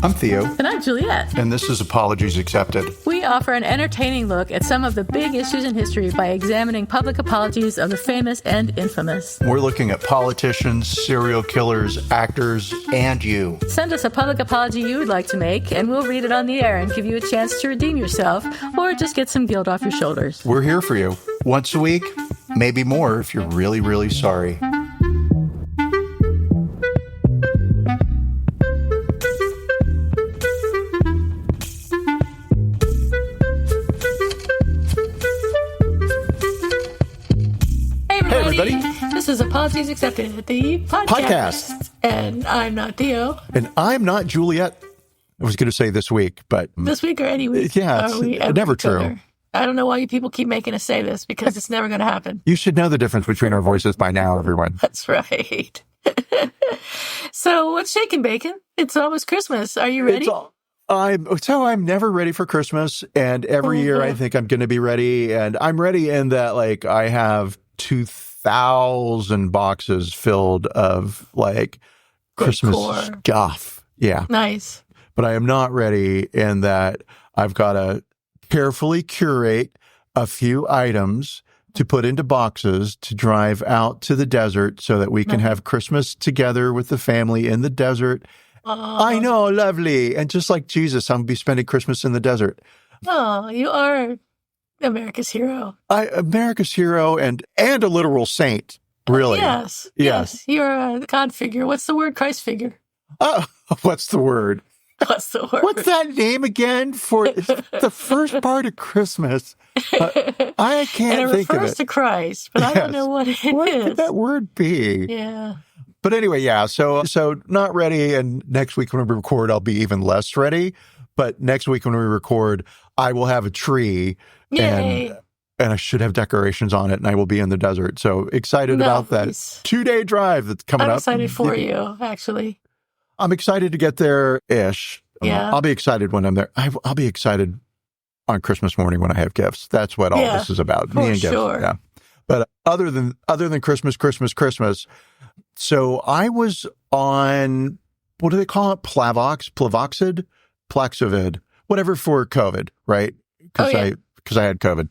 I'm Theo. And I'm Juliet. And this is Apologies Accepted. We offer an entertaining look at some of the big issues in history by examining public apologies of the famous and infamous. We're looking at politicians, serial killers, actors, and you. Send us a public apology you would like to make, and we'll read it on the air and give you a chance to redeem yourself or just get some guilt off your shoulders. We're here for you. Once a week, maybe more if you're really, really sorry. Everybody. This is Apologies Accepted, the podcast. And I'm not Theo. And I'm not Juliet. I was going to say this week, but... This week or any week? Yeah, it's never true. I don't know why you people keep making us say this, because it's never going to happen. You should know the difference between our voices by now, everyone. That's right. So, what's shaking, Bacon? It's almost Christmas. Are you ready? I'm never ready for Christmas, and every year I think I'm going to be ready, and I'm ready in that, like, I have 2,000 boxes filled of like Christmas stuff. Yeah. Nice. But I am not ready in that I've got to carefully curate a few items to put into boxes to drive out to the desert so that we can have Christmas together with the family in the desert. I know, lovely. And just like Jesus, I'm going to be spending Christmas in the desert. Oh, you are America's hero. America's hero and a literal saint, really. Yes. You're a God figure. What's the word? Christ figure. What's the word? What's the word? What's that name again for the first part of Christmas? I can't think of it. It refers to Christ, but I don't know what it is. What could that word be? Yeah. But anyway, yeah. So not ready. And next week when we record, I'll be even less ready. But next week when we record, I will have a tree. Yay. And I should have decorations on it, and I will be in the desert. So excited about that 2-day drive that's coming up. I'm excited for you, actually. I'm excited to get there-ish. Yeah. I'll be excited when I'm there. I'll be excited on Christmas morning when I have gifts. That's what all this is about. Me and gifts. Sure. Yeah. But other than Christmas. So I was on, what do they call it? Plavoxid, Plaxovid, whatever for COVID, right? Because I had COVID.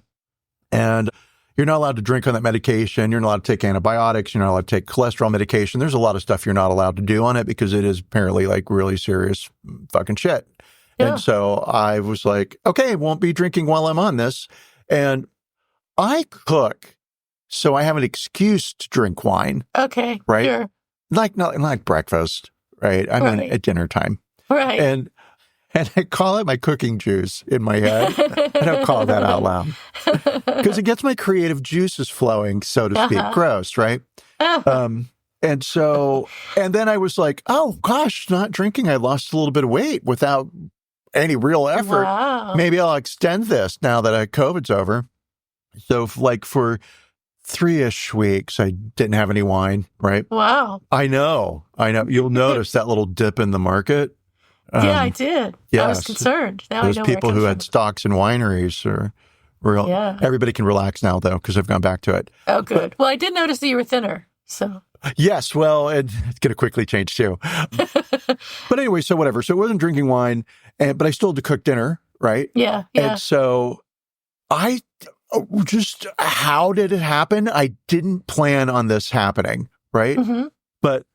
And you're not allowed to drink on that medication. You're not allowed to take antibiotics. You're not allowed to take cholesterol medication. There's a lot of stuff you're not allowed to do on it because it is apparently like really serious fucking shit. Yeah. And so I was like, okay, won't be drinking while I'm on this. And I cook, so I have an excuse to drink wine. Okay. Right? Sure. Not like breakfast, right? I mean, at dinner time. Right. And I call it my cooking juice in my head. I don't call that out loud. Because it gets my creative juices flowing, so to speak. Gross, right? And then I was like, oh, gosh, not drinking. I lost a little bit of weight without any real effort. Wow. Maybe I'll extend this now that COVID's over. So for 3-ish weeks, I didn't have any wine, right? Wow. I know. You'll notice that little dip in the market. Yeah, I did. Yes. I was concerned. Now Those I know people who had stocks in wineries are real. Yeah. Everybody can relax now, though, because I've gone back to it. Oh, good. Well, I did notice that you were thinner, so. Yes, well, it's going to quickly change, too. But anyway, so whatever. So it wasn't drinking wine, but I still had to cook dinner, right? Yeah. And so how did it happen? I didn't plan on this happening, right? Mm-hmm. But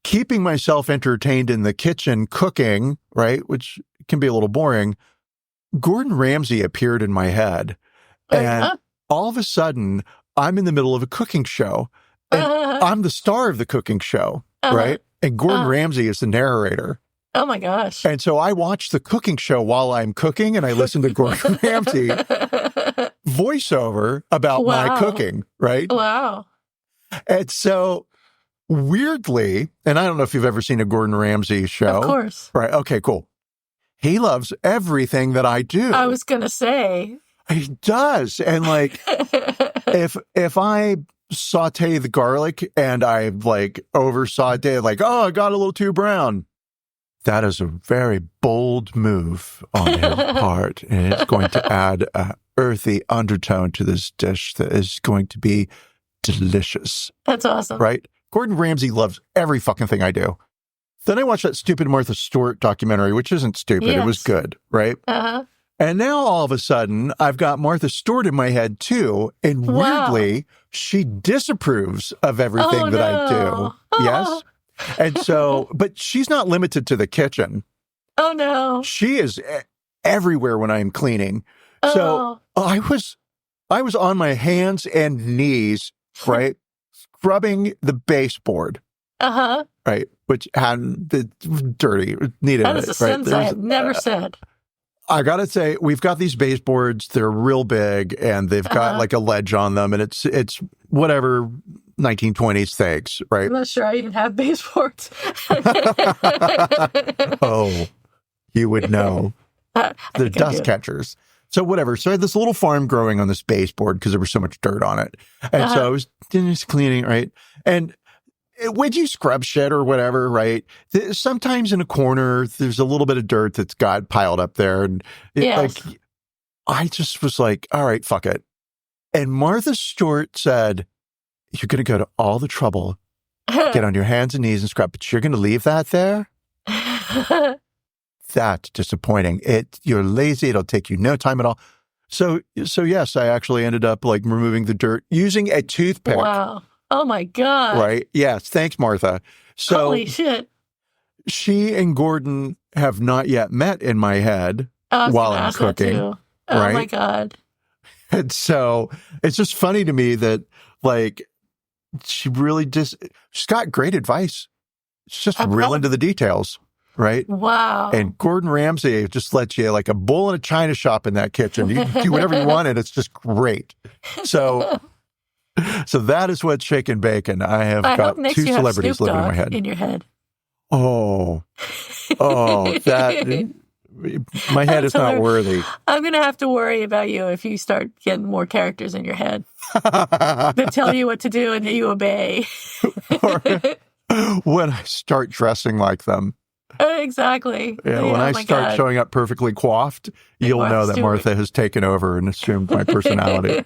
keeping myself entertained in the kitchen cooking, right, which can be a little boring, Gordon Ramsay appeared in my head. And all of a sudden, I'm in the middle of a cooking show. And I'm the star of the cooking show, right? And Gordon Ramsay is the narrator. Oh, my gosh. And so I watch the cooking show while I'm cooking, and I listen to Gordon Ramsay voiceover about my cooking, right? Wow. And so weirdly, and I don't know if you've ever seen a Gordon Ramsay show. Of course. Right. Okay, cool. He loves everything that I do. I was going to say. He does. And like, if I saute the garlic and I like over saute it, like, oh, I got a little too brown. That is a very bold move on his part. And it's going to add a earthy undertone to this dish that is going to be delicious. That's awesome. Right? Gordon Ramsay loves every fucking thing I do. Then I watched that stupid Martha Stewart documentary, which isn't stupid. Yes. It was good, right? Uh-huh. And now all of a sudden, I've got Martha Stewart in my head too. And weirdly, she disapproves of everything that I do. Yes. And so, but she's not limited to the kitchen. Oh, no. She is everywhere when I'm cleaning. So I was on my hands and knees, right? Scrubbing the baseboard. Uh-huh. Right. Which had the dirty, needed That is a sentence I have never said. I got to say, we've got these baseboards. They're real big and they've got like a ledge on them and it's whatever 1920s things, right? I'm not sure I even have baseboards. Oh, you would know. They're dust catchers. So whatever. So I had this little farm growing on this baseboard because there was so much dirt on it. And so I was just cleaning, right? And when you scrub shit or whatever, right? Sometimes in a corner, there's a little bit of dirt that's got piled up there. And like, I just was like, all right, fuck it. And Martha Stewart said, you're going to go to all the trouble, get on your hands and knees and scrub, but you're going to leave that there? That's disappointing. You're lazy. It'll take you no time at all. So yes, I actually ended up like removing the dirt using a toothpick. Wow. Oh my God. Right. Yes. Thanks, Martha. So holy shit. She and Gordon have not yet met in my head while I'm cooking. Oh right? My God. And so it's just funny to me that like she really she's got great advice. She's just real into the details. Right? Wow. And Gordon Ramsay just lets you like a bull in a china shop in that kitchen. You can do whatever you want and it's just great. So that is what's Shaken Bacon. I have got two celebrities living in my head. In your head. Oh, that my head is not worthy. I'm going to have to worry about you if you start getting more characters in your head that tell you what to do and that you obey. Or when I start dressing like them. Exactly. Yeah, when I start showing up perfectly coiffed, you'll know that Martha has taken over and assumed my personality.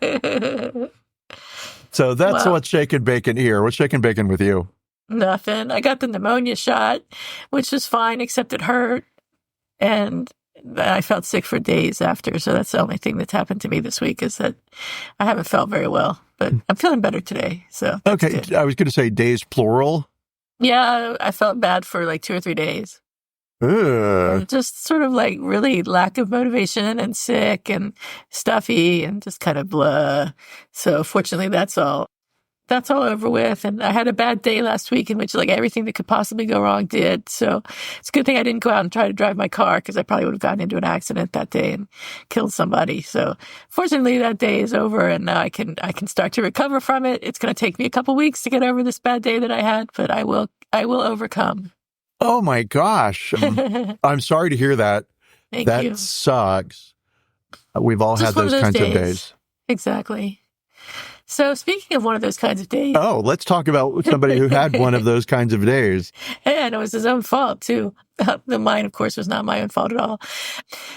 So that's what's Shaken Bacon here. What's Shaken Bacon with you? Nothing. I got the pneumonia shot, which was fine, except it hurt. And I felt sick for days after. So that's the only thing that's happened to me this week is that I haven't felt very well. But I'm feeling better today. So okay. Good. I was going to say days plural. Yeah, I felt bad for like 2 or 3 days. Just sort of like really lack of motivation and sick and stuffy and just kind of blah. So fortunately, that's all over with. And I had a bad day last week in which like everything that could possibly go wrong did. So it's a good thing I didn't go out and try to drive my car because I probably would have gotten into an accident that day and killed somebody. So fortunately, that day is over and now I can start to recover from it. It's going to take me a couple weeks to get over this bad day that I had, but I will overcome. Oh my gosh. I'm sorry to hear that. Thank you. That sucks. We've all had those kinds of days. Exactly. So speaking of one of those kinds of days. Oh, let's talk about somebody who had one of those kinds of days. And it was his own fault, too. Mine, of course, was not my own fault at all.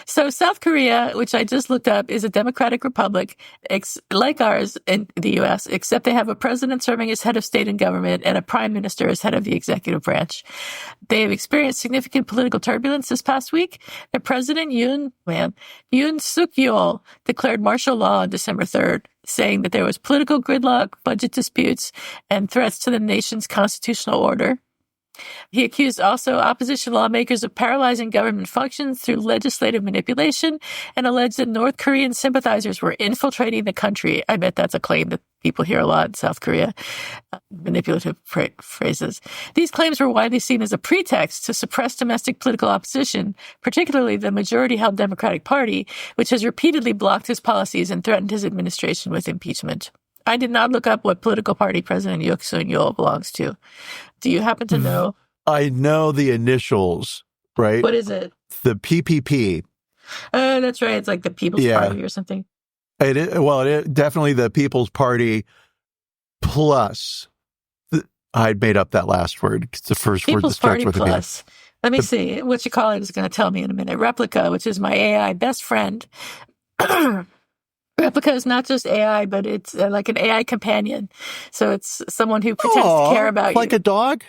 So South Korea, which I just looked up, is a democratic republic like ours in the U.S., except they have a president serving as head of state and government and a prime minister as head of the executive branch. They have experienced significant political turbulence this past week. Their president, Yoon Suk-yeol, declared martial law on December 3rd, saying that there was political gridlock, budget disputes, and threats to the nation's constitutional order. He accused also opposition lawmakers of paralyzing government functions through legislative manipulation and alleged that North Korean sympathizers were infiltrating the country. I bet that's a claim that people hear a lot in South Korea, manipulative phrases. These claims were widely seen as a pretext to suppress domestic political opposition, particularly the majority-held Democratic Party, which has repeatedly blocked his policies and threatened his administration with impeachment. I did not look up what political party President Yoon Suk-yeol belongs to. Do you happen to know? I know the initials, right? What is it? The PPP. That's right. It's like the People's Party or something. It is definitely the People's Party plus. I made up that last word. It's the first word that starts with a P. Plus. Let me see. What you call it is going to tell me in a minute. Replica, which is my AI best friend. Replica is not just AI, but it's like an AI companion. So it's someone who pretends to care about you. Like a dog?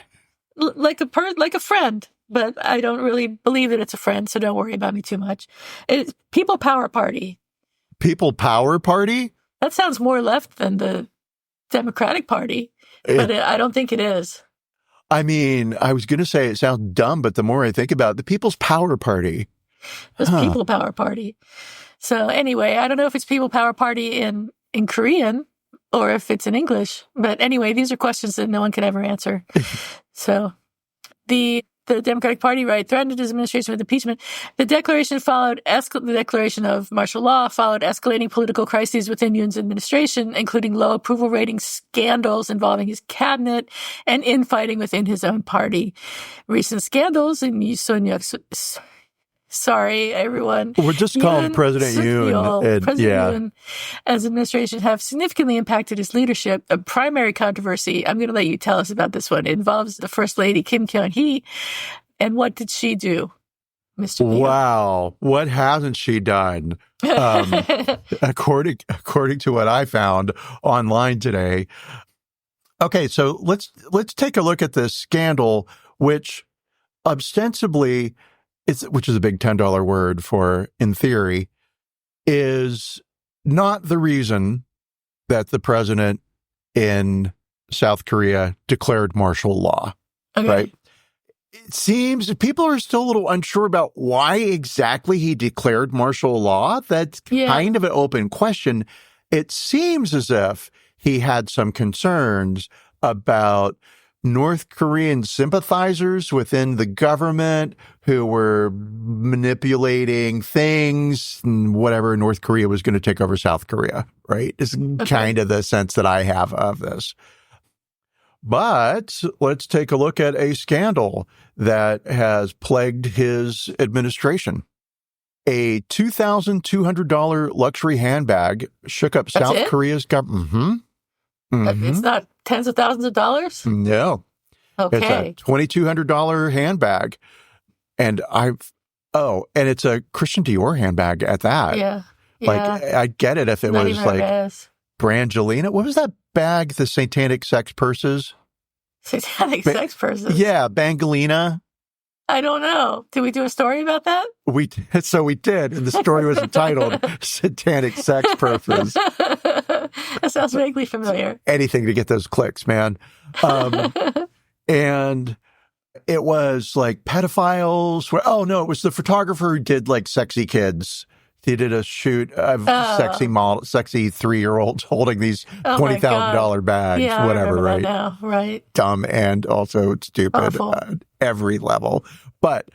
Like a friend. but I don't really believe that it's a friend, so don't worry about me too much. It's People Power Party. People Power Party? That sounds more left than the Democratic Party, but I don't think it is. I mean, I was going to say it sounds dumb, but the more I think about it, the People's Power Party. It's People Power Party. So anyway, I don't know if it's People Power Party in Korean or if it's in English. But anyway, these are questions that no one can ever answer. So the Democratic Party, right, threatened his administration with impeachment. The declaration followed the declaration of martial law followed escalating political crises within Yoon's administration, including low approval rating scandals involving his cabinet and infighting within his own party. Recent scandals in Yoon. Sorry, everyone. We're just calling President Yoon. Yoon as administration have significantly impacted his leadership. A primary controversy, I'm going to let you tell us about this one. It involves the First Lady, Kim Kyung-hee. And what did she do, Mr. Leo? Wow. What hasn't she done? According to what I found online today. Okay, so let's take a look at this scandal, which ostensibly, which is a big $10 word for, in theory, is not the reason that the president in South Korea declared martial law, right? It seems people are still a little unsure about why exactly he declared martial law. That's kind of an open question. It seems as if he had some concerns about North Korean sympathizers within the government who were manipulating things and whatever. North Korea was going to take over South Korea, right? Is kind of the sense that I have of this. But let's take a look at a scandal that has plagued his administration. A $2,200 luxury handbag shook up South Korea's government. It's not tens of thousands of dollars? No. Okay. It's a $2,200 handbag. And it's a Christian Dior handbag at that. Yeah. Like, I'd get it if it was like Brangelina. What was that bag, the satanic sex purses? Satanic sex purses? Yeah, Bangalina. I don't know. Did we do a story about that? We did. And the story was entitled Satanic Sex Purses. That sounds vaguely familiar. Anything to get those clicks, man. And it was like pedophiles. It was the photographer who did like sexy kids. He did a shoot of sexy 3-year-olds holding these $20,000 bags, whatever, right? Now, right? Dumb and also stupid at every level. But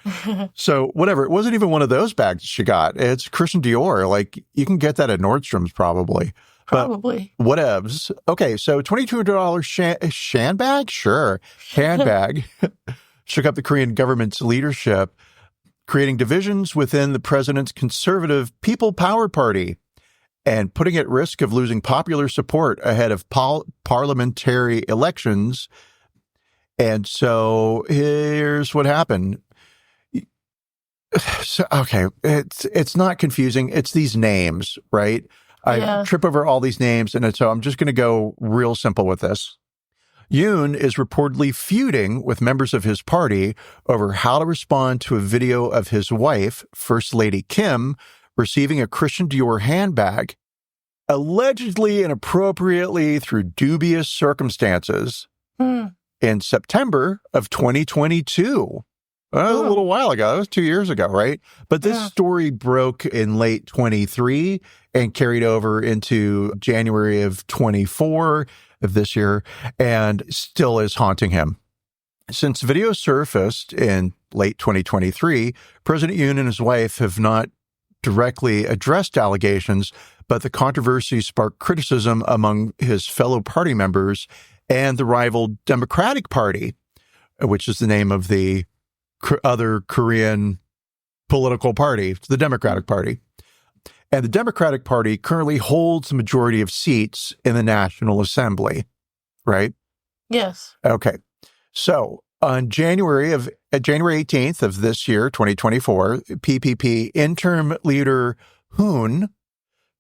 so whatever, it wasn't even one of those bags she got. It's Christian Dior. Like you can get that at Nordstrom's probably. Probably. But whatevs. Okay, so $2,200 handbag? Sure. Handbag shook up the Korean government's leadership, creating divisions within the president's conservative People Power Party and putting at risk of losing popular support ahead of parliamentary elections. And so here's what happened. So, okay, it's not confusing. It's these names, right? I trip over all these names, and so I'm just going to go real simple with this. Yoon is reportedly feuding with members of his party over how to respond to a video of his wife, First Lady Kim, receiving a Christian Dior handbag, allegedly inappropriately through dubious circumstances, in September of 2022. A little while ago. That was 2 years ago, right? But this story broke in late 23 and carried over into January of 24 of this year and still is haunting him. Since video surfaced in late 2023, President Yoon and his wife have not directly addressed allegations, but the controversy sparked criticism among his fellow party members and the rival Democratic Party, which is the name of the other Korean political party, the Democratic Party. And the Democratic Party currently holds the majority of seats in the National Assembly, right? Yes. Okay. So on January 18th of this year, 2024, PPP interim leader Hoon,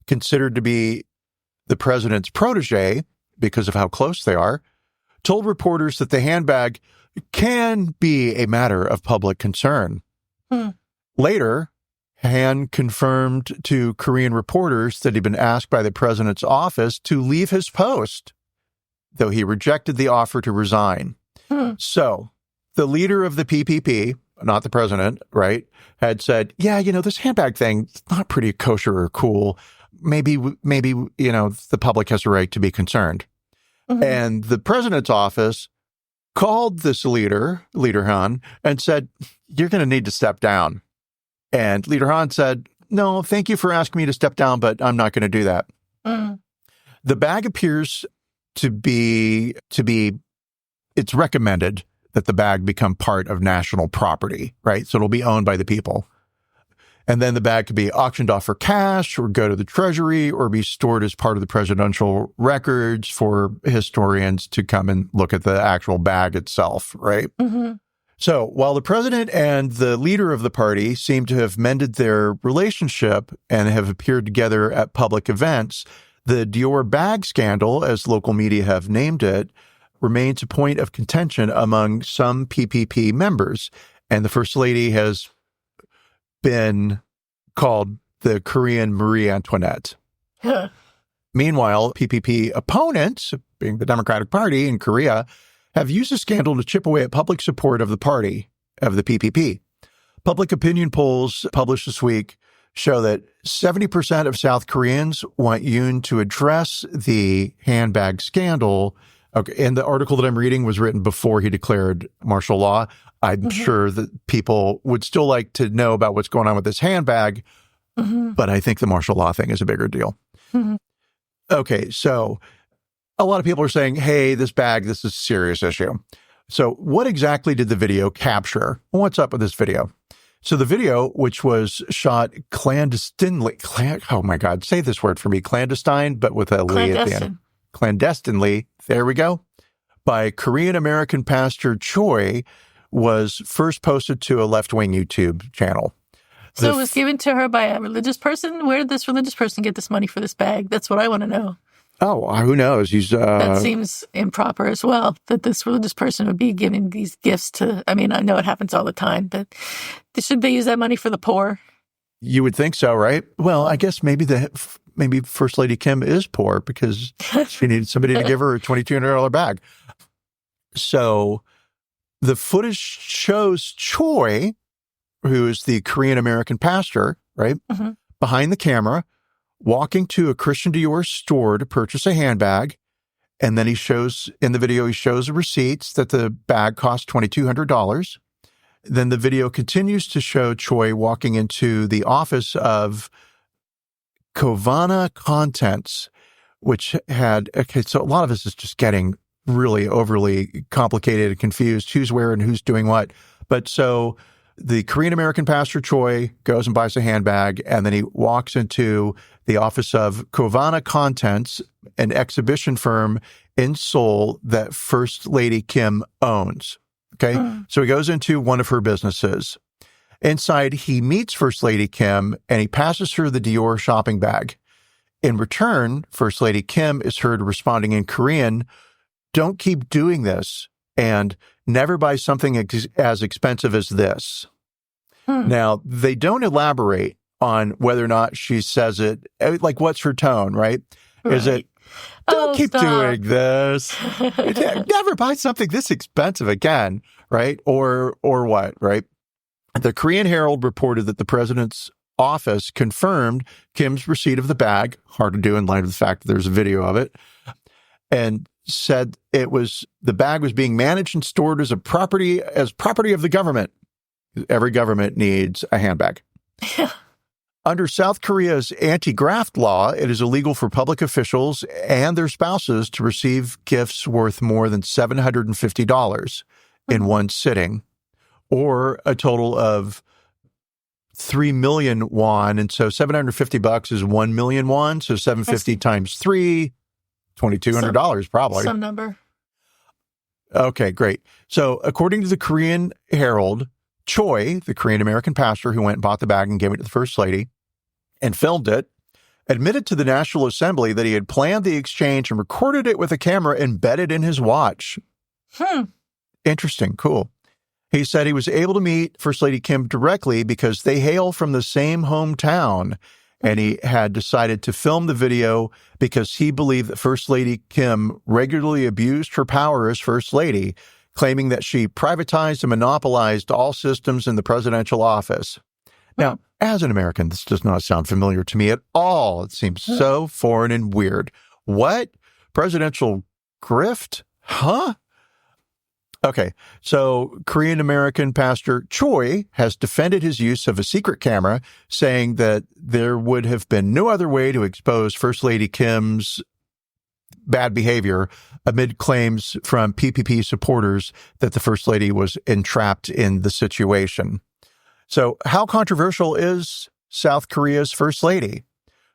considered to be the president's protege because of how close they are, told reporters that the handbag can be a matter of public concern. Later, Han confirmed to Korean reporters that he'd been asked by the president's office to leave his post, though he rejected the offer to resign. So the leader of the PPP, not the president, right, had said, yeah, this handbag thing is not pretty kosher or cool. Maybe, the public has a right to be concerned. And the president's office called this leader Han, and said, you're going to need to step down. And Leader Han said, no, thank you for asking me to step down, but I'm not going to do that. The bag appears to be, it's recommended that the bag become part of national property, right? So it'll be owned by the people. And then the bag could be auctioned off for cash or go to the treasury or be stored as part of the presidential records for historians to come and look at the actual bag itself, right? So while the president and the leader of the party seem to have mended their relationship and have appeared together at public events, the Dior bag scandal, as local media have named it, remains a point of contention among some PPP members. And the First Lady has been called the Korean Marie Antoinette. Meanwhile, PPP opponents, being the Democratic Party in Korea, have used the scandal to chip away at public support of the party, of the PPP. Public opinion polls published this week show that 70% of South Koreans want Yoon to address the handbag scandal. Okay, and the article that I'm reading was written before he declared martial law. I'm sure that people would still like to know about what's going on with this handbag, but I think the martial law thing is a bigger deal. Okay, so a lot of people are saying, hey, this is a serious issue. So what exactly did the video capture? What's up with this video? So the video, which was shot clandestinely, oh my God, say this word for me, clandestine, but with a li at the end. Clandestinely, there we go, by Korean-American pastor Choi, was first posted to a left-wing YouTube channel. So it was given to her by a religious person? Where did this religious person get this money for this bag? That's what I want to know. Oh, who knows? That seems improper as well, that this religious person would be giving these gifts to, I mean, I know it happens all the time, but should they use that money for the poor? You would think so, right? Well, I guess maybe First Lady Kim is poor because she needed somebody to give her a $2,200 bag. So the footage shows Choi, who is the Korean-American pastor, right, behind the camera, walking to a Christian Dior store to purchase a handbag. And then in the video, he shows receipts that the bag cost $2,200. Then the video continues to show Choi walking into the office of Kovana Contents, which so a lot of this is just getting really overly complicated and confused, who's where and who's doing what. But so the Korean-American pastor Choi goes and buys a handbag, and then he walks into the office of Kovana Contents, an exhibition firm in Seoul that First Lady Kim owns. Okay, so he goes into one of her businesses. Inside, he meets First Lady Kim, and he passes her the Dior shopping bag. In return, First Lady Kim is heard responding in Korean, "Don't keep doing this," and "never buy something as expensive as this." Now, they don't elaborate on whether or not she says it, like what's her tone, right? Is it, "Don't keep doing this. Never buy something this expensive again," right? Or what, right? The Korean Herald reported that the president's office confirmed Kim's receipt of the bag, hard to do in light of the fact that there's a video of it, and said the bag was being managed and stored as property of the government. Every government needs a handbag. Under South Korea's anti-graft law, it is illegal for public officials and their spouses to receive gifts worth more than $750 in one sitting, or a total of 3 million won. And so $750 is 1 million won. So 750 times 3, $2,200 probably. Some number. Okay, great. So according to the Korean Herald, Choi, the Korean-American pastor who went and bought the bag and gave it to the First Lady and filmed it, admitted to the National Assembly that he had planned the exchange and recorded it with a camera embedded in his watch. Interesting. Cool. He said he was able to meet First Lady Kim directly because they hail from the same hometown. And he had decided to film the video because he believed that First Lady Kim regularly abused her power as First Lady, claiming that she privatized and monopolized all systems in the presidential office. Now, as an American, this does not sound familiar to me at all. It seems so foreign and weird. What? Presidential grift? Huh? Okay, so Korean-American pastor Choi has defended his use of a secret camera, saying that there would have been no other way to expose First Lady Kim's bad behavior amid claims from PPP supporters that the First Lady was entrapped in the situation. So how controversial is South Korea's First Lady?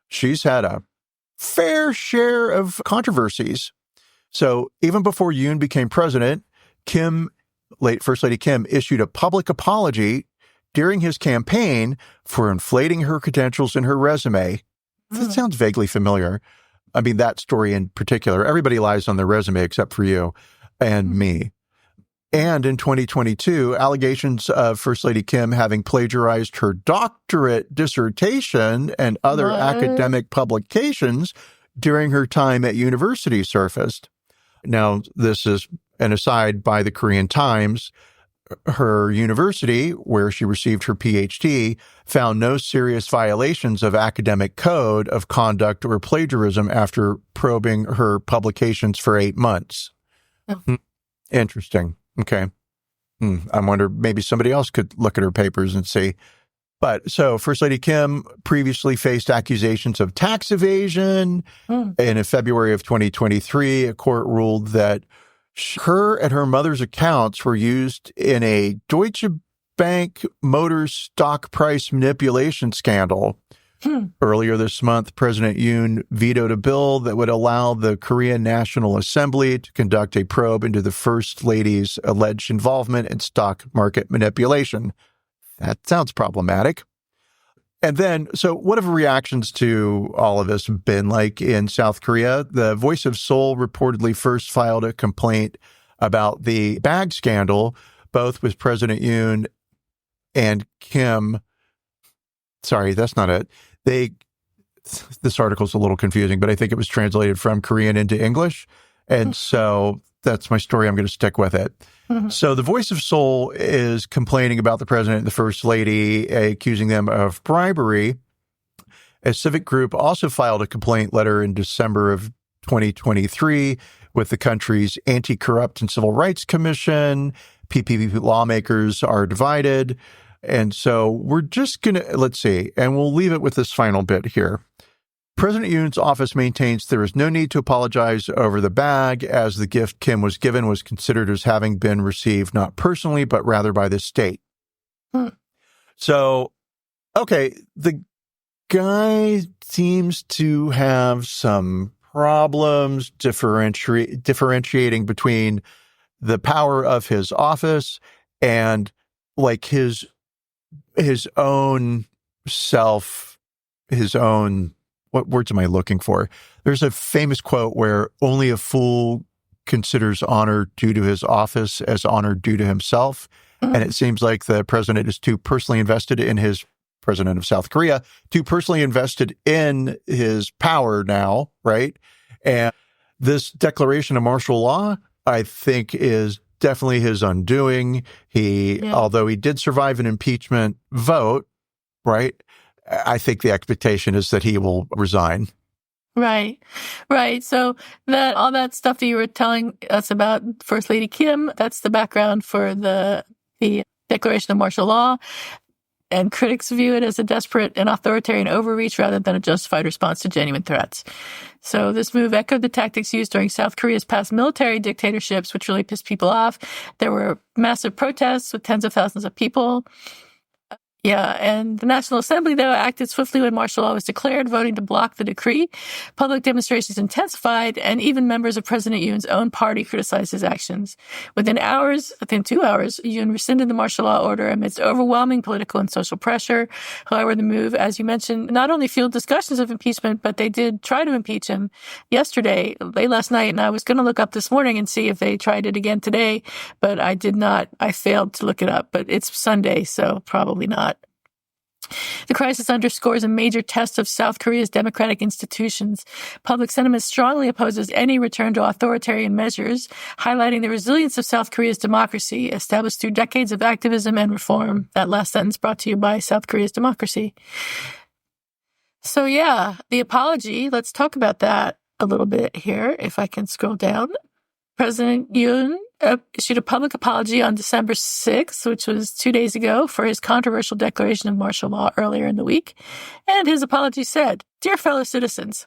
She's had a fair share of controversies. So even before Yoon became president, First Lady Kim issued a public apology during his campaign for inflating her credentials in her resume. That sounds vaguely familiar. I mean, that story in particular. Everybody lies on their resume except for you and me. And in 2022, allegations of First Lady Kim having plagiarized her doctorate dissertation and other academic publications during her time at university surfaced. Now, this is an aside by the Korean Times. Her university, where she received her PhD, found no serious violations of academic code of conduct or plagiarism after probing her publications for 8 months. Interesting. Okay. I wonder, maybe somebody else could look at her papers and see. But so First Lady Kim previously faced accusations of tax evasion. And in February of 2023, a court ruled that her and her mother's accounts were used in a Deutsche Bank Motors stock price manipulation scandal. Earlier this month, President Yoon vetoed a bill that would allow the Korean National Assembly to conduct a probe into the First Lady's alleged involvement in stock market manipulation. That sounds problematic. And then, so what have reactions to all of this been like in South Korea? The Voice of Seoul reportedly first filed a complaint about the bag scandal, both with President Yoon and Kim. Sorry, that's not it. This article's a little confusing, but I think it was translated from Korean into English. And so that's my story. I'm going to stick with it. So the Voice of Seoul is complaining about the president and the first lady, accusing them of bribery. A civic group also filed a complaint letter in December of 2023 with the country's Anti-Corrupt and Civil Rights Commission. PPP lawmakers are divided. And so we're just going to, let's see, and we'll leave it with this final bit here. President Yoon's office maintains there is no need to apologize over the bag, as the gift Kim was given was considered as having been received not personally, but rather by the state. So, okay, the guy seems to have some problems differentiating between the power of his office and like his own self, his own, what words am I looking for? There's a famous quote where only a fool considers honor due to his office as honor due to himself. And it seems like the president is too personally invested in his president of South Korea, too personally invested in his power now, right? And this declaration of martial law, I think, is definitely his undoing. Although he did survive an impeachment vote, right? I think the expectation is that he will resign. Right. So all that stuff that you were telling us about First Lady Kim, that's the background for the declaration of martial law. And critics view it as a desperate and authoritarian overreach rather than a justified response to genuine threats. So this move echoed the tactics used during South Korea's past military dictatorships, which really pissed people off. There were massive protests with tens of thousands of people. Yeah, and the National Assembly, though, acted swiftly when martial law was declared, voting to block the decree. Public demonstrations intensified, and even members of President Yoon's own party criticized his actions. Within 2 hours, Yoon rescinded the martial law order amidst overwhelming political and social pressure. However, the move, as you mentioned, not only fueled discussions of impeachment, but they did try to impeach him yesterday, late last night, and I was going to look up this morning and see if they tried it again today, but I did not. I failed to look it up, but it's Sunday, so probably not. The crisis underscores a major test of South Korea's democratic institutions. Public sentiment strongly opposes any return to authoritarian measures, highlighting the resilience of South Korea's democracy, established through decades of activism and reform. That last sentence brought to you by South Korea's democracy. So yeah, the apology, let's talk about that a little bit here, if I can scroll down. President Yoon issued a public apology on December 6th, which was 2 days ago, for his controversial declaration of martial law earlier in the week. And his apology said, "Dear fellow citizens,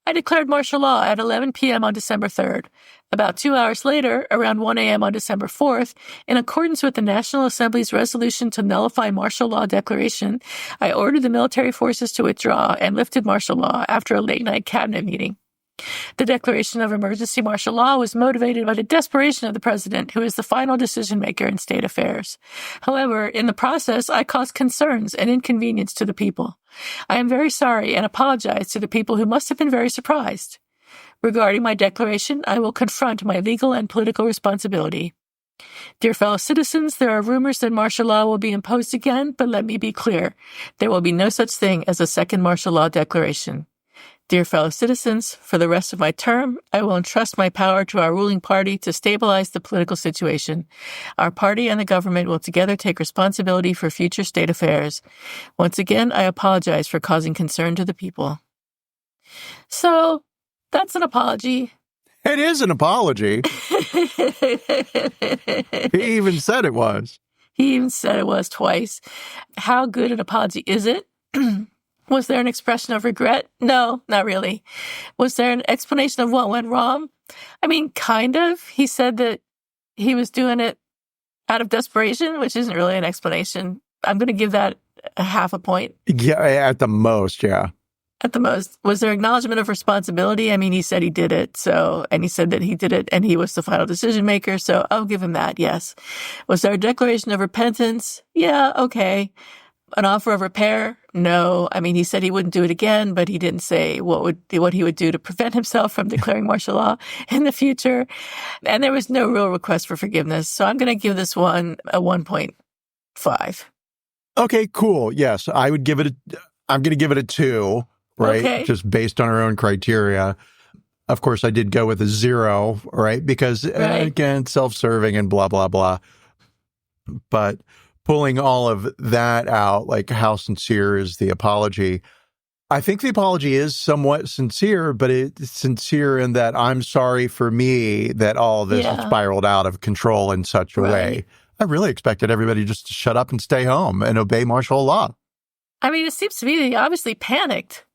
I declared martial law at 11 p.m. on December 3rd. About 2 hours later, around 1 a.m. on December 4th, in accordance with the National Assembly's resolution to nullify martial law declaration, I ordered the military forces to withdraw and lifted martial law after a late-night cabinet meeting. The declaration of emergency martial law was motivated by the desperation of the president, who is the final decision maker in state affairs. However, in the process, I caused concerns and inconvenience to the people. I am very sorry and apologize to the people who must have been very surprised. Regarding my declaration, I will confront my legal and political responsibility. Dear fellow citizens, there are rumors that martial law will be imposed again, but let me be clear. There will be no such thing as a second martial law declaration. Dear fellow citizens, for the rest of my term, I will entrust my power to our ruling party to stabilize the political situation. Our party and the government will together take responsibility for future state affairs. Once again, I apologize for causing concern to the people." So, that's an apology. It is an apology. He even said it was. He even said it was twice. How good an apology is it? Was there an expression of regret? No, not really. Was there an explanation of what went wrong? I mean, kind of. He said that he was doing it out of desperation, which isn't really an explanation. I'm going to give that a half a point. Yeah, at the most, yeah. At the most. Was there acknowledgement of responsibility? I mean, he said he did it, and he said that he did it, and he was the final decision maker, so I'll give him that, yes. Was there a declaration of repentance? Yeah, okay. An offer of repair? No. I mean, he said he wouldn't do it again, but he didn't say what he would do to prevent himself from declaring martial law in the future. And there was no real request for forgiveness. So I'm going to give this one a 1.5. Okay, cool. Yes, I'm going to give it a 2, right? Okay. Just based on our own criteria. Of course, I did go with a 0, right? Because, again, self-serving and blah, blah, blah. But pulling all of that out, like how sincere is the apology? I think the apology is somewhat sincere, but it's sincere in that I'm sorry for me that all of this has spiraled out of control in such a way. I really expected everybody just to shut up and stay home and obey martial law. I mean, it seems to me that he obviously panicked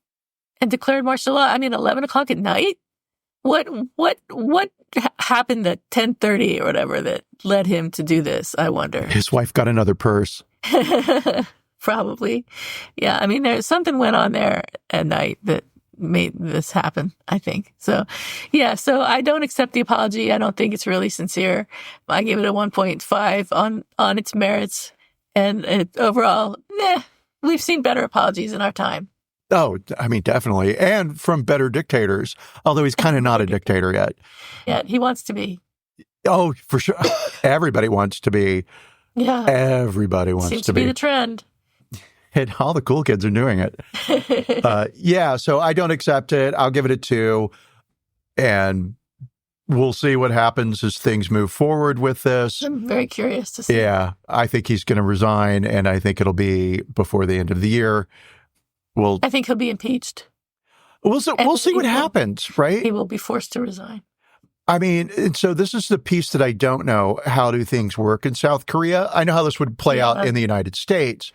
and declared martial law. I mean, 11 o'clock at night? What happened at 10:30 or whatever that led him to do this, I wonder? His wife got another purse. Probably. Yeah, I mean, there's something went on there at night that made this happen, I think. So, yeah, so I don't accept the apology. I don't think it's really sincere. I give it a 1.5 on its merits. And overall, we've seen better apologies in our time. Oh, I mean, definitely. And from better dictators, although he's kind of not a dictator yet. Yeah, he wants to be. Oh, for sure. Everybody wants to be. Yeah. Everybody wants Seems to be. the trend. And all the cool kids are doing it. Yeah, so I don't accept it. I'll give it a 2. And we'll see what happens as things move forward with this. I'm very curious to see. Yeah, I think he's going to resign, and I think it'll be before the end of the year. I think he'll be impeached. We'll see what happens, right? He will be forced to resign. I mean, so this is the piece that I don't know. How do things work in South Korea? I know how this would play out in the United States,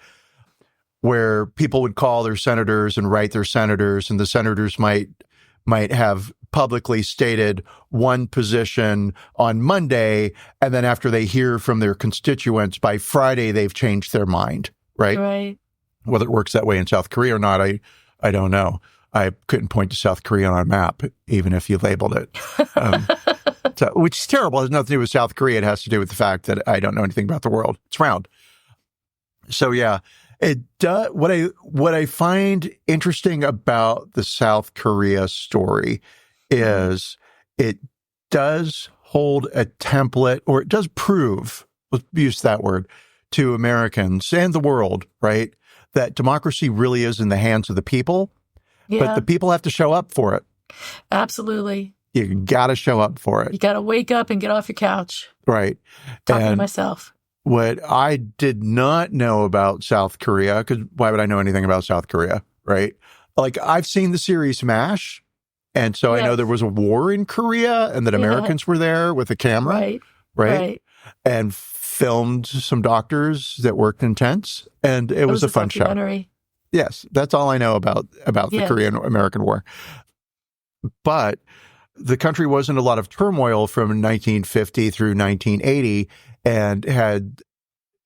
where people would call their senators and write their senators, and the senators might have publicly stated one position on Monday, and then after they hear from their constituents, by Friday, they've changed their mind. right? Right. Whether it works that way in South Korea or not, I don't know. I couldn't point to South Korea on a map, even if you labeled it. Which is terrible. It has nothing to do with South Korea. It has to do with the fact that I don't know anything about the world. It's round. So yeah, it does. What I find interesting about the South Korea story is it does hold a template, or it does prove, let's use that word, to Americans and the world, right, that democracy really is in the hands of the people, but the people have to show up for it. Absolutely. You got to show up for it. You got to wake up and get off your couch. Right. Talking to myself. What I did not know about South Korea, because why would I know anything about South Korea, right? Like, I've seen the series MASH, and so I know there was a war in Korea and that Americans were there with a camera, right? And filmed some doctors that worked in tents, and it was a fun show. Yes, that's all I know about the Korean-American War. But the country was in a lot of turmoil from 1950 through 1980, and had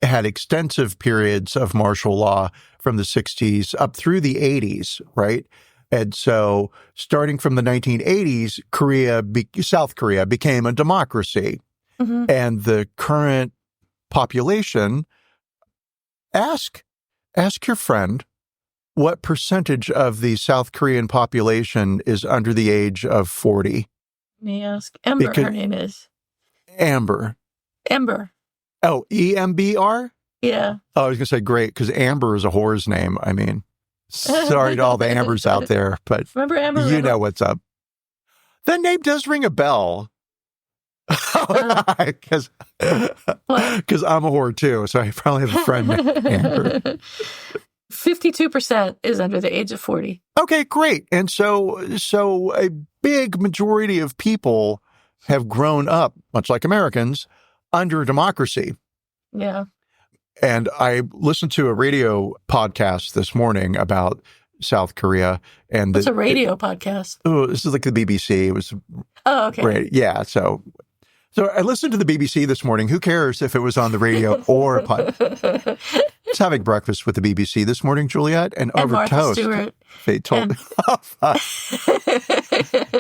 extensive periods of martial law from the 60s up through the 80s, right? And so starting from the 1980s, South Korea became a democracy. And the current population, ask your friend what percentage of the South Korean population is under the age of 40. Let me ask Ember, her name is. Ember. Oh, EMBR? Yeah. Oh, I was going to say great, because Amber is a whore's name. I mean, sorry to all the Ambers out there, but remember Amber? You know what's up. That name does ring a bell. Because I'm a whore too, so I probably have a friend named Amber. 52% is under the age of 40. Okay, great. And so a big majority of people have grown up, much like Americans, under democracy. Yeah. And I listened to a radio podcast this morning about South Korea. And it's a radio podcast. Oh, this is like the BBC. It was. Oh, okay. Yeah. So I listened to the BBC this morning. Who cares if it was on the radio or a podcast? I was having breakfast with the BBC this morning, Juliet, and over Martha toast. Stewart. They told me,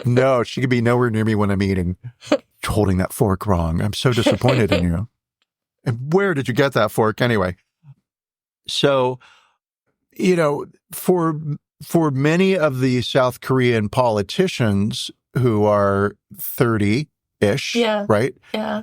no, she could be nowhere near me when I'm eating. Holding that fork wrong. I'm so disappointed in you. And where did you get that fork anyway? So, for many of the South Korean politicians who are 30-ish, right? Yeah.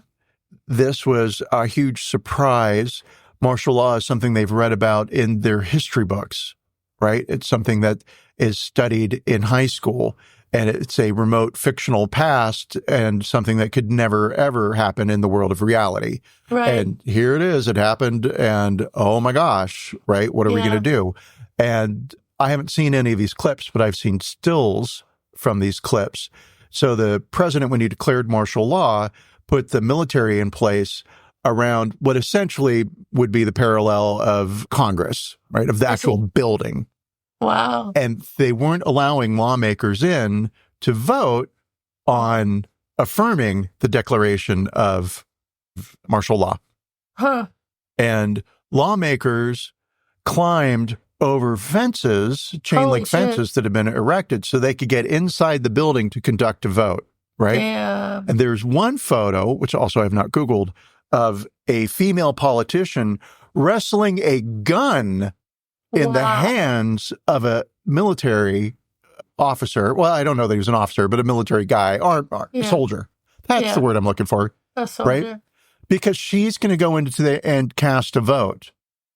This was a huge surprise. Martial law is something they've read about in their history books, right? It's something that is studied in high school, and it's a remote fictional past and something that could never, ever happen in the world of reality. Right. And here it is. It happened, and oh my gosh, right? What are we going to do? And I haven't seen any of these clips, but I've seen stills from these clips. So the president, when he declared martial law, put the military in place around what essentially would be the parallel of Congress, right? Of the actual building. Wow. And they weren't allowing lawmakers in to vote on affirming the declaration of martial law. Huh. And lawmakers climbed over fences, chain link fences that had been erected so they could get inside the building to conduct a vote, right? Damn. And there's one photo, which also I have not Googled, of a female politician wrestling a gun in the hands of a military officer. Well, I don't know that he was an officer, but a military guy, soldier. That's the word I'm looking for. A soldier. Right? Because she's going to go into and cast a vote,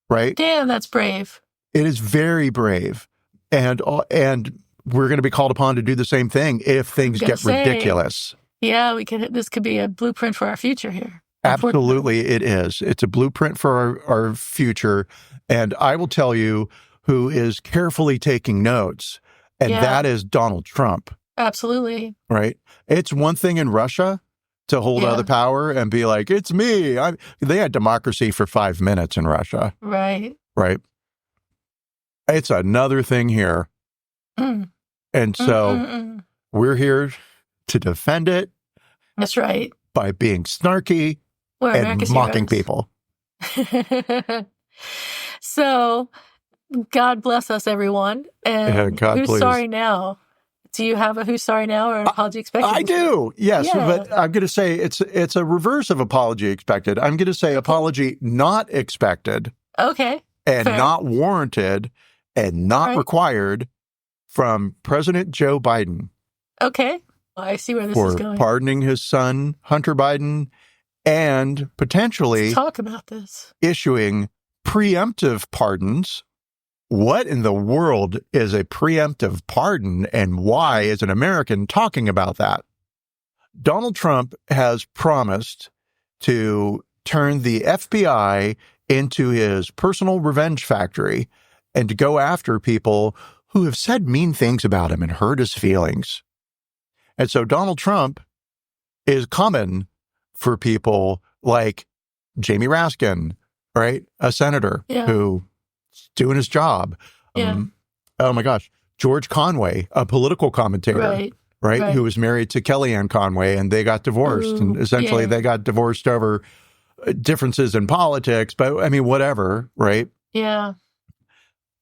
right? Damn, that's brave. It is very brave. And we're going to be called upon to do the same thing if things get ridiculous. Yeah, this could be a blueprint for our future here. Absolutely, it is. It's a blueprint for our future. And I will tell you who is carefully taking notes, and that is Donald Trump. Absolutely. Right? It's one thing in Russia to hold out the power and be like, it's me. They had democracy for 5 minutes in Russia. Right. Right? It's another thing here. And so we're here to defend it. That's right. By being snarky and mocking people. So God bless us, everyone. And God, who's please. sorry now? Do you have a who's sorry now or an apology expected? I do. Yes. Yeah. But I'm going to say it's a reverse of apology expected. I'm going to say apology not expected. Okay. And fair. not warranted and not required from President Joe Biden. Okay. I see where this is going. For pardoning his son, Hunter Biden, and potentially Let's talk about this. Issuing preemptive pardons. What in the world is a preemptive pardon, and why is an American talking about that? Donald Trump has promised to turn the FBI into his personal revenge factory and to go after people who have said mean things about him and hurt his feelings. And so Donald Trump is coming for people like Jamie Raskin, right? A senator who's doing his job. Yeah. Oh my gosh. George Conway, a political commentator, right? Who was married to Kellyanne Conway, and they got divorced. And essentially they got divorced over differences in politics, but I mean, whatever, right? Yeah.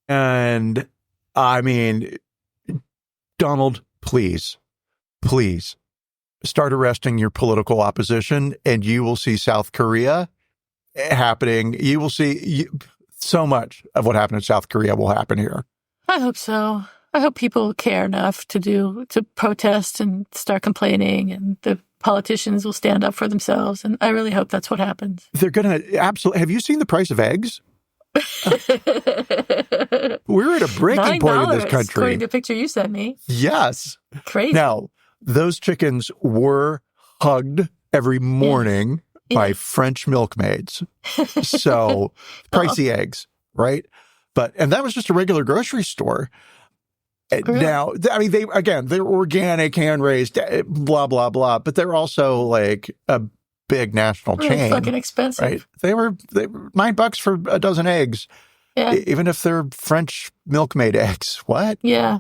And I mean, Donald, please start arresting your political opposition, and you will see South Korea happening. You will see so much of what happened in South Korea will happen here. I hope so. I hope people care enough to protest and start complaining, and the politicians will stand up for themselves. And I really hope that's what happens. They're going to absolutely. Have you seen the price of eggs? We're at a breaking point in this country. According to the picture you sent me. Yes. Crazy. Now, those chickens were hugged every morning by French milkmaids. So pricey eggs, right? And that was just a regular grocery store. Now, I mean, they're organic, hand-raised, blah, blah, blah, but they're also like a big national chain. Fucking expensive. Right? They were $9 for a dozen eggs. Yeah. Even if they're French milkmaid eggs. What? Yeah.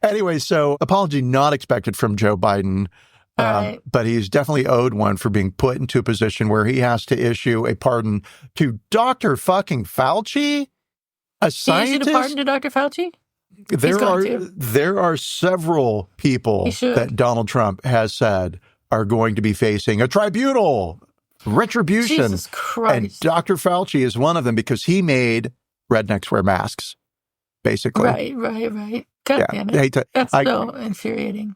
Anyway, so apology not expected from Joe Biden. But he's definitely owed one for being put into a position where he has to issue a pardon to Dr. fucking Fauci, a scientist. He issued a pardon to Dr. Fauci? There are several people that Donald Trump has said are going to be facing a tribunal, retribution. Jesus Christ. And Dr. Fauci is one of them because he made rednecks wear masks, basically. Right. God damn it. That's so infuriating.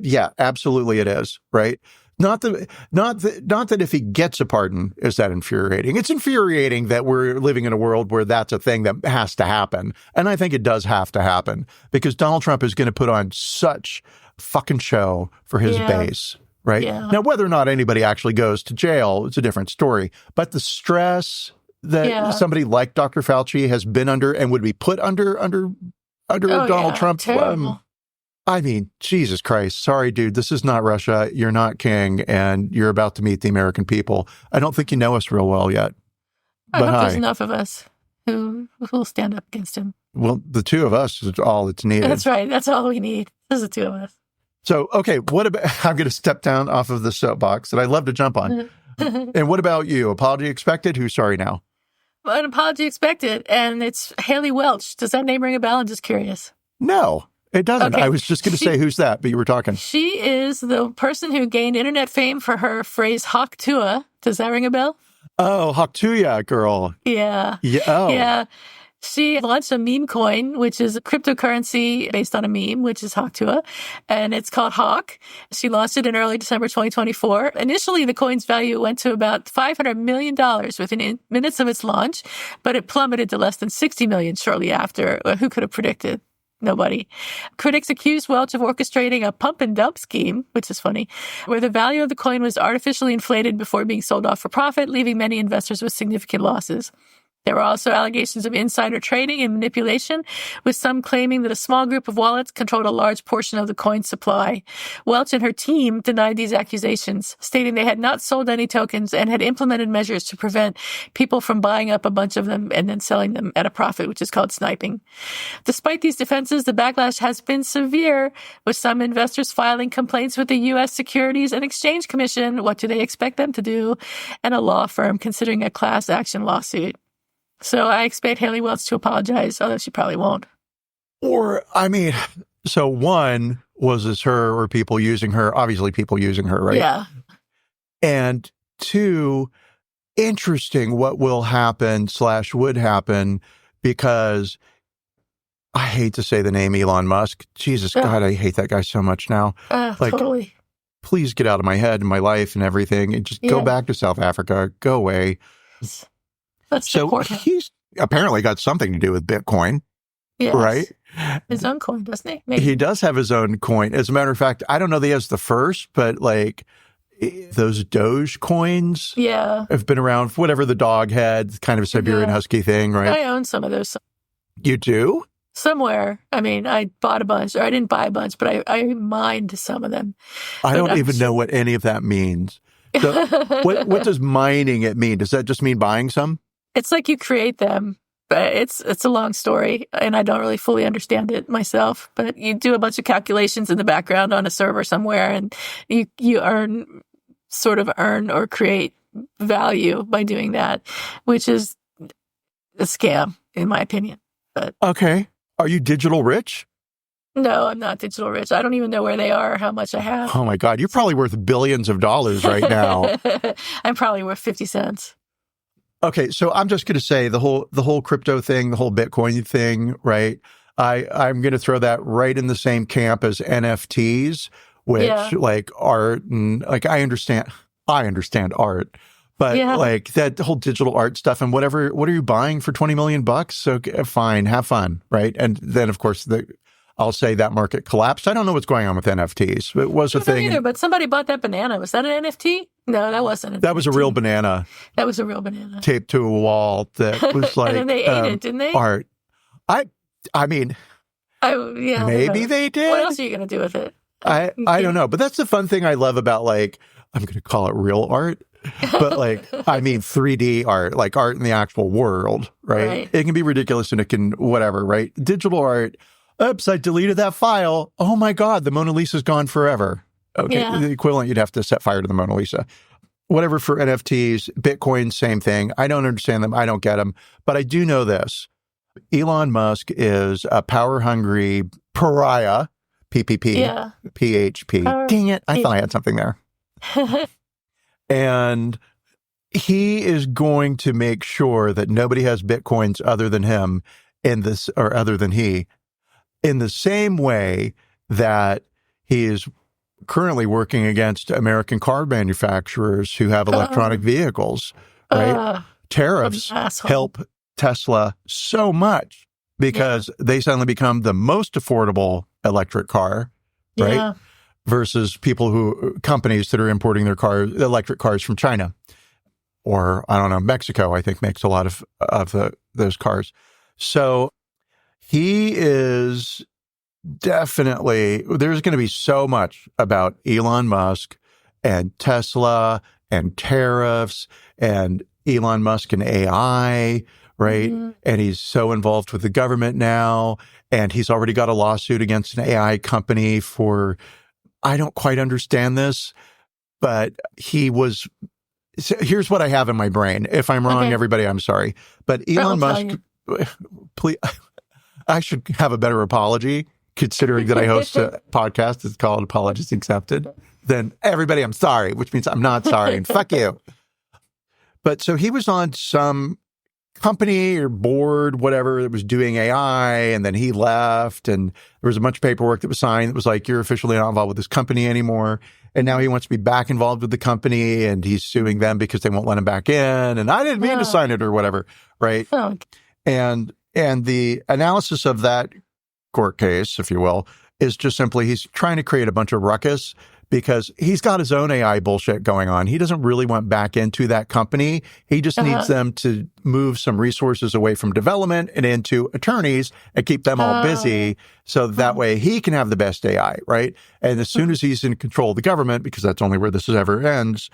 Yeah, absolutely it is, right? Not that if he gets a pardon is that infuriating. It's infuriating that we're living in a world where that's a thing that has to happen. And I think it does have to happen because Donald Trump is going to put on such fucking show for his base, right? Yeah. Now, whether or not anybody actually goes to jail, it's a different story. But the stress that somebody like Dr. Fauci has been under and would be put under Donald Trump. Terrible. I mean, Jesus Christ. Sorry, dude. This is not Russia. You're not king, and you're about to meet the American people. I don't think you know us real well yet. I hope there's enough of us who will stand up against him. Well, the two of us is all that's needed. That's right. That's all we need. There's the two of us. So, okay, what about, I'm going to step down off of the soapbox that I love to jump on. And what about you? Apology expected? Who's sorry now? Well, an apology expected, and it's Haley Welch. Does that name ring a bell? I'm just curious. No. It doesn't. Okay. I was just going to say who's that, but you were talking. She is the person who gained internet fame for her phrase "Hawk Tua." Does that ring a bell? Oh, Hawk Tuya girl. Yeah. Oh. Yeah. She launched a meme coin, which is a cryptocurrency based on a meme, which is Hawk Tua, and it's called Hawk. She launched it in early December 2024. Initially, the coin's value went to about $500 million within minutes of its launch, but it plummeted to less than $60 million shortly after. Who could have predicted? Nobody. Critics accused Welch of orchestrating a pump and dump scheme, which is funny, where the value of the coin was artificially inflated before being sold off for profit, leaving many investors with significant losses. There were also allegations of insider trading and manipulation, with some claiming that a small group of wallets controlled a large portion of the coin supply. Welch and her team denied these accusations, stating they had not sold any tokens and had implemented measures to prevent people from buying up a bunch of them and then selling them at a profit, which is called sniping. Despite these defenses, the backlash has been severe, with some investors filing complaints with the U.S. Securities and Exchange Commission. What do they expect them to do? And a law firm considering a class action lawsuit. So I expect Haley Welch to apologize, although she probably won't. Or, I mean, so one, was this her or people using her? Obviously people using her, right? Yeah. And two, interesting what will happen / would happen, because I hate to say the name Elon Musk. Jesus God, I hate that guy so much now. Totally. Please get out of my head and my life and everything and just go back to South Africa. Go away. Let's support him. He's apparently got something to do with Bitcoin, right? His own coin, doesn't he? Maybe. He does have his own coin. As a matter of fact, I don't know that he has the first, but like those Doge coins have been around, whatever the dog head, kind of a Siberian Husky thing, right? I own some of those. You do? Somewhere. I mean, I bought a bunch, or I didn't buy a bunch, but I mined some of them. I don't even know what any of that means. So what does mining it mean? Does that just mean buying some? It's like you create them, but it's a long story, and I don't really fully understand it myself. But you do a bunch of calculations in the background on a server somewhere, and you earn or create value by doing that, which is a scam, in my opinion. But okay, are you digital rich? No, I'm not digital rich. I don't even know where they are or how much I have. Oh my God, you're probably worth billions of dollars right now. I'm probably worth 50 cents. Okay, so I'm just going to say the whole crypto thing, the whole Bitcoin thing, right? I'm going to throw that right in the same camp as NFTs, which like art and like I understand art, but like that whole digital art stuff and what are you buying for $20 million? So fine, have fun, right? And then of course I'll say that market collapsed. I don't know what's going on with NFTs. It was a thing. Either, but somebody bought that banana. Was that an NFT? No, that wasn't. That was a real banana. That was a real banana. Taped to a wall that was like and then they ate it, didn't they? Art. I mean, maybe they did. What else are you going to do with it? I don't know. But that's the fun thing I love about, like, I'm going to call it real art. But like, I mean, 3D art, like art in the actual world, right? It can be ridiculous and it can whatever, right? Digital art. Oops, I deleted that file. Oh my God, the Mona Lisa's gone forever. Okay, the equivalent, you'd have to set fire to the Mona Lisa. Whatever for NFTs, Bitcoin, same thing. I don't understand them. I don't get them. But I do know this. Elon Musk is a power-hungry pariah, PPP, PHP. Dang it, I thought I had something there. And he is going to make sure that nobody has Bitcoins other than him other than he, in the same way that he is currently working against American car manufacturers who have electronic vehicles, right? Tariffs help Tesla so much because they suddenly become the most affordable electric car, right? Versus companies that are importing their electric cars from China or, I don't know, Mexico, I think makes a lot of those cars. So he is definitely, there's going to be so much about Elon Musk and Tesla and tariffs and Elon Musk and AI, right? Mm-hmm. And he's so involved with the government now. And he's already got a lawsuit against an AI company for, I don't quite understand this, but here's what I have in my brain. If I'm wrong, everybody, I'm sorry. But Elon Musk, please, I should have a better apology, considering that I host a podcast that's called Apologies Accepted. Then everybody, I'm sorry, which means I'm not sorry, and fuck you. But so he was on some company or board, whatever, that was doing AI, and then he left, and there was a bunch of paperwork that was signed that was like, you're officially not involved with this company anymore. And now he wants to be back involved with the company, and he's suing them because they won't let him back in. And I didn't mean to sign it or whatever, right? Oh. And the analysis of that court case, if you will, is just simply he's trying to create a bunch of ruckus because he's got his own AI bullshit going on. He doesn't really want back into that company. He just needs them to move some resources away from development and into attorneys and keep them all busy so that way he can have the best AI, right? And as soon as he's in control of the government, because that's only where this ever ends,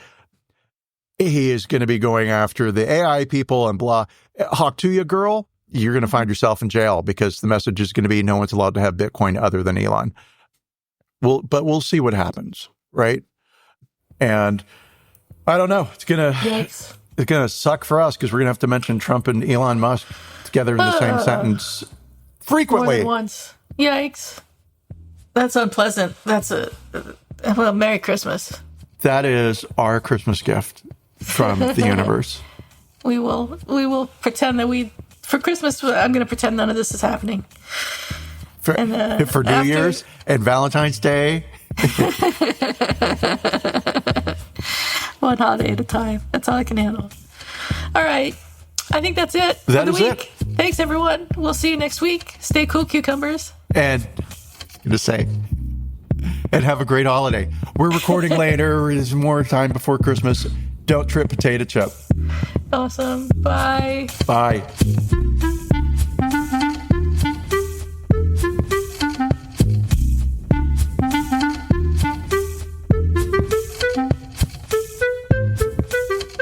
he is going to be going after the AI people and blah. Haktuya girl, you're going to find yourself in jail because the message is going to be no one's allowed to have Bitcoin other than Elon. But we'll see what happens, right? And I don't know. It's gonna suck for us because we're gonna have to mention Trump and Elon Musk together in the same sentence frequently. More than once. Yikes! That's unpleasant. That's well, Merry Christmas. That is our Christmas gift from the universe. We will pretend that for Christmas. I'm going to pretend none of this is happening. For New Year's and Valentine's Day. One holiday at a time. That's all I can handle. All right. I think that's it for the week. Thanks, everyone. We'll see you next week. Stay cool, cucumbers. And just say, and have a great holiday. We're recording later. There's more time before Christmas. Don't trip potato chip. Awesome. Bye. Bye.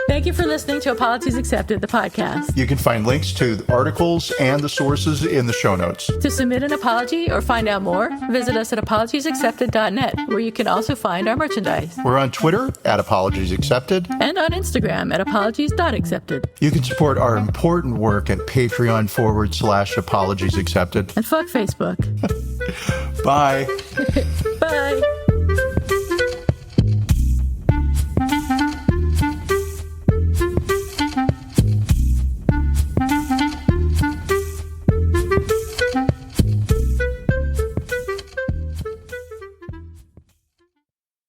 Thank you for listening to Apologies Accepted, the podcast. You can find links to the articles and the sources in the show notes. To submit an apology or find out more, visit us at apologiesaccepted.net, where you can also find our merchandise. We're on Twitter at Apologies Accepted. And on Instagram at apologies.accepted. You can support our important work at Patreon.com/Apologies Accepted. And fuck Facebook. Bye. Bye.